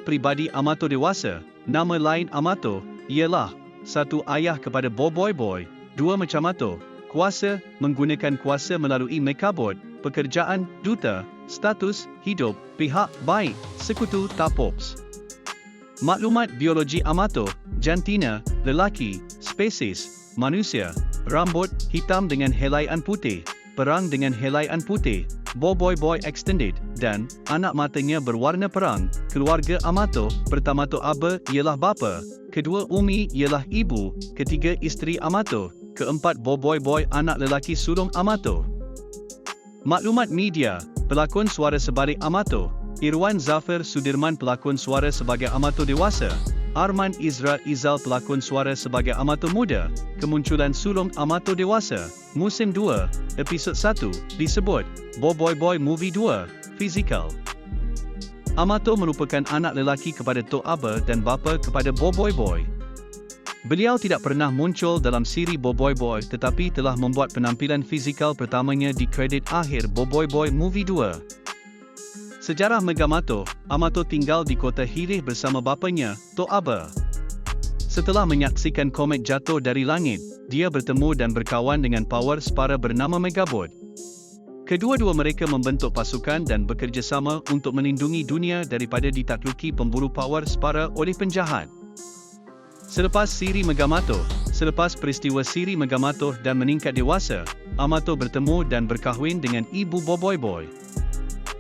pribadi Amato dewasa, nama lain Amato, ialah 1. Ayah kepada Boy Boy. 2. Macamato, kuasa, menggunakan kuasa melalui Mechabot, pekerjaan, duta, status, hidup, pihak, baik, sekutu, tapops. Maklumat biologi Amato, jantina, lelaki, spesies, manusia, rambut, hitam dengan helaian putih, perang dengan helaian putih, Boy extended, dan anak matanya berwarna perang. Keluarga Amato, pertama to Aba ialah bapa, kedua Umi ialah ibu, ketiga isteri Amato, keempat Boy anak lelaki sulung Amato. Maklumat media, pelakon suara sebalik Amato, Irwan Zafar Sudirman pelakon suara sebagai Amato dewasa, Arman Izra Izal pelakon suara sebagai Amato muda. Kemunculan sulung Amato dewasa, musim 2, episod 1, disebut Boy Movie 2, Physical. Amato merupakan anak lelaki kepada Tok Aba dan bapa kepada Boy. Beliau tidak pernah muncul dalam siri Boy tetapi telah membuat penampilan fizikal pertamanya di kredit akhir Boy Movie 2. Sejarah Megamato, Amato tinggal di kota Hilih bersama bapanya, Tok Aba. Setelah menyaksikan komet jatuh dari langit, dia bertemu dan berkawan dengan Power Spara bernama Megabot. Kedua-dua mereka membentuk pasukan dan bekerjasama untuk melindungi dunia daripada ditakluki pemburu Power Spara oleh penjahat. Selepas peristiwa siri Megamato dan meningkat dewasa, Amato bertemu dan berkahwin dengan ibu Boy.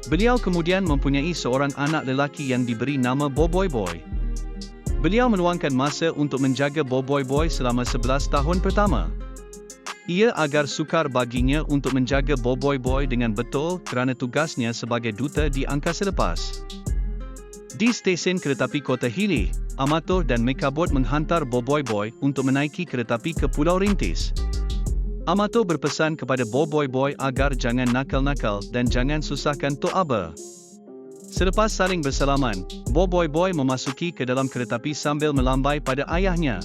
Beliau kemudian mempunyai seorang anak lelaki yang diberi nama Boy. Beliau meluangkan masa untuk menjaga Boy selama 11 tahun pertama. Ia agar sukar baginya untuk menjaga Boy dengan betul kerana tugasnya sebagai duta di angkasa lepas. Di stesen keretapi kota Hilih, Amato dan Mechabot menghantar Boy untuk menaiki keretapi ke Pulau Rintis. Amato berpesan kepada Boy agar jangan nakal-nakal dan jangan susahkan Tok Aba. Selepas saling bersalaman, Boy memasuki ke dalam keretapi sambil melambai pada ayahnya.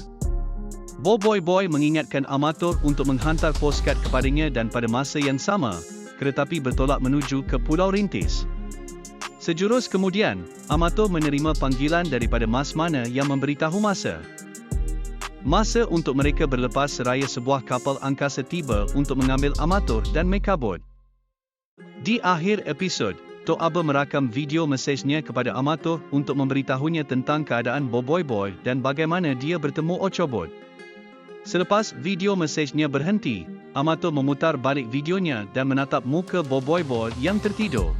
Boy mengingatkan Amato untuk menghantar postcard kepadanya dan pada masa yang sama, keretapi bertolak menuju ke Pulau Rintis. Sejurus kemudian, Amato menerima panggilan daripada Mas Mana yang memberitahu masa untuk mereka berlepas seraya sebuah kapal angkasa tiba untuk mengambil Amato dan Mechabot. Di akhir episod, Tok Aba merakam video mesejnya kepada Amato untuk memberitahunya tentang keadaan Boy dan bagaimana dia bertemu Ochobot. Selepas video mesejnya berhenti, Amato memutar balik videonya dan menatap muka Boy yang tertidur.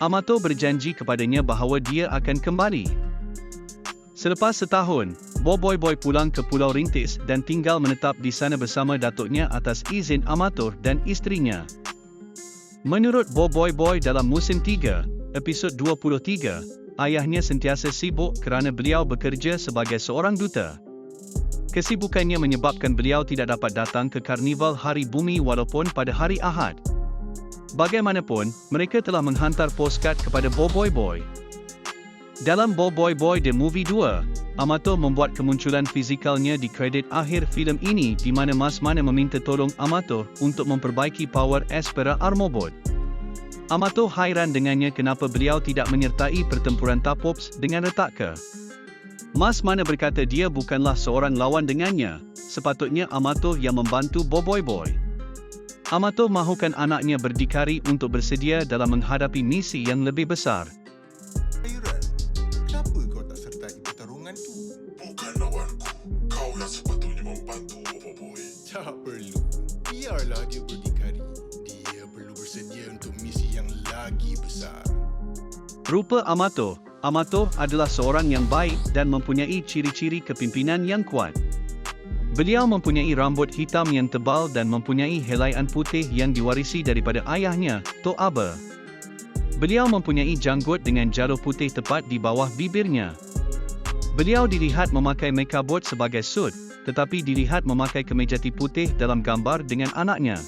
Amato berjanji kepadanya bahawa dia akan kembali. Selepas setahun, Boy pulang ke Pulau Rintis dan tinggal menetap di sana bersama datuknya atas izin Amato dan isterinya. Menurut Boy dalam musim 3, episod 23, ayahnya sentiasa sibuk kerana beliau bekerja sebagai seorang duta. Kesibukannya menyebabkan beliau tidak dapat datang ke Karnival Hari Bumi walaupun pada hari Ahad. Bagaimanapun, mereka telah menghantar postcard kepada Boy. Dalam Boy The Movie 2, Amato membuat kemunculan fizikalnya di kredit akhir filem ini di mana Mas Mana meminta tolong Amato untuk memperbaiki Power Spara Armobot. Amato hairan dengannya kenapa beliau tidak menyertai pertempuran Tapops dengan Retaka. Mas Mana berkata dia bukanlah seorang lawan dengannya, sepatutnya Amato yang membantu Boy. Amato mahukan anaknya berdikari untuk bersedia dalam menghadapi misi yang lebih besar. Tak perlu. Biarlah dia berdikari. Dia perlu bersedia untuk misi yang lagi besar. Rupa Amato adalah seorang yang baik dan mempunyai ciri-ciri kepimpinan yang kuat. Beliau mempunyai rambut hitam yang tebal dan mempunyai helaian putih yang diwarisi daripada ayahnya, Tok Aba. Beliau mempunyai janggut dengan jaruh putih tepat di bawah bibirnya. Beliau dilihat memakai Mechabot sebagai sut, tetapi dilihat memakai kemejati putih dalam gambar dengan anaknya.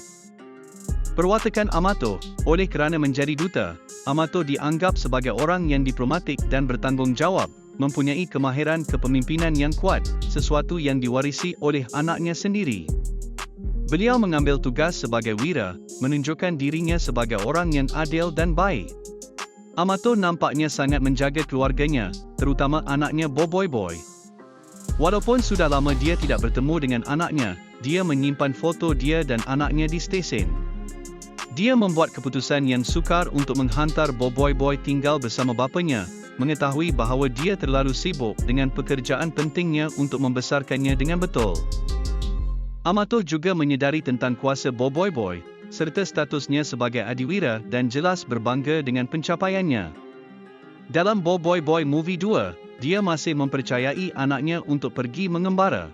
Perwatakan Amato, oleh kerana menjadi duta, Amato dianggap sebagai orang yang diplomatik dan bertanggungjawab, mempunyai kemahiran kepemimpinan yang kuat, sesuatu yang diwarisi oleh anaknya sendiri. Beliau mengambil tugas sebagai wira, menunjukkan dirinya sebagai orang yang adil dan baik. Amato nampaknya sangat menjaga keluarganya, terutama anaknya Boboiboy Boy. Walaupun sudah lama dia tidak bertemu dengan anaknya, dia menyimpan foto dia dan anaknya di stesen. Dia membuat keputusan yang sukar untuk menghantar Boboiboy Boy tinggal bersama bapanya, mengetahui bahawa dia terlalu sibuk dengan pekerjaan pentingnya untuk membesarkannya dengan betul. Amato juga menyedari tentang kuasa Boboiboy Boy, serta statusnya sebagai adiwira dan jelas berbangga dengan pencapaiannya. Dalam Boboiboy Boy Movie 2, dia masih mempercayai anaknya untuk pergi mengembara.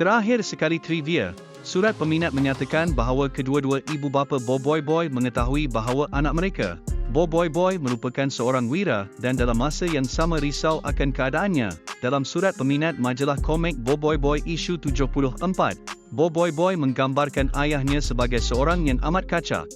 Terakhir sekali trivia, surat peminat menyatakan bahawa kedua-dua ibu bapa Boboiboy Boy mengetahui bahawa anak mereka, Boboiboy Boy merupakan seorang wira dan dalam masa yang sama risau akan keadaannya. Dalam surat peminat majalah komik Boboiboy Boy isu 74, Boboiboy Boy menggambarkan ayahnya sebagai seorang yang amat kacak.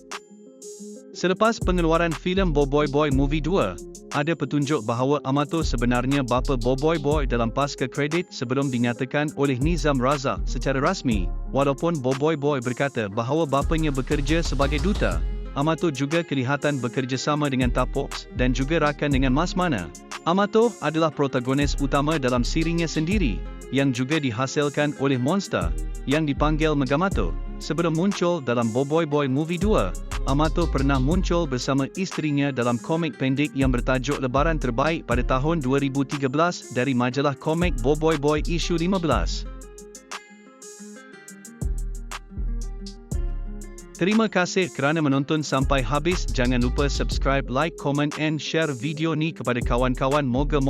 Selepas pengeluaran filem Boboiboy Boy Movie 2, ada petunjuk bahawa Amato sebenarnya bapa Boboiboy Boy dalam pasca kredit sebelum dinyatakan oleh Nizam Razak secara rasmi. Walaupun Boboiboy Boy berkata bahawa bapanya bekerja sebagai duta, Amato juga kelihatan bekerjasama dengan Tapox dan juga rakan dengan Mas Mana. Amato adalah protagonis utama dalam serinya sendiri, yang juga dihasilkan oleh Monster, yang dipanggil Megamato. Sebelum muncul dalam Boboiboy Boy Movie 2, Amato pernah muncul bersama isterinya dalam komik pendek yang bertajuk Lebaran Terbaik pada tahun 2013 dari majalah komik Boboiboy Boy isu 15. Terima kasih kerana menonton sampai habis. Jangan lupa subscribe, like, comment and share video ni kepada kawan-kawan. Moga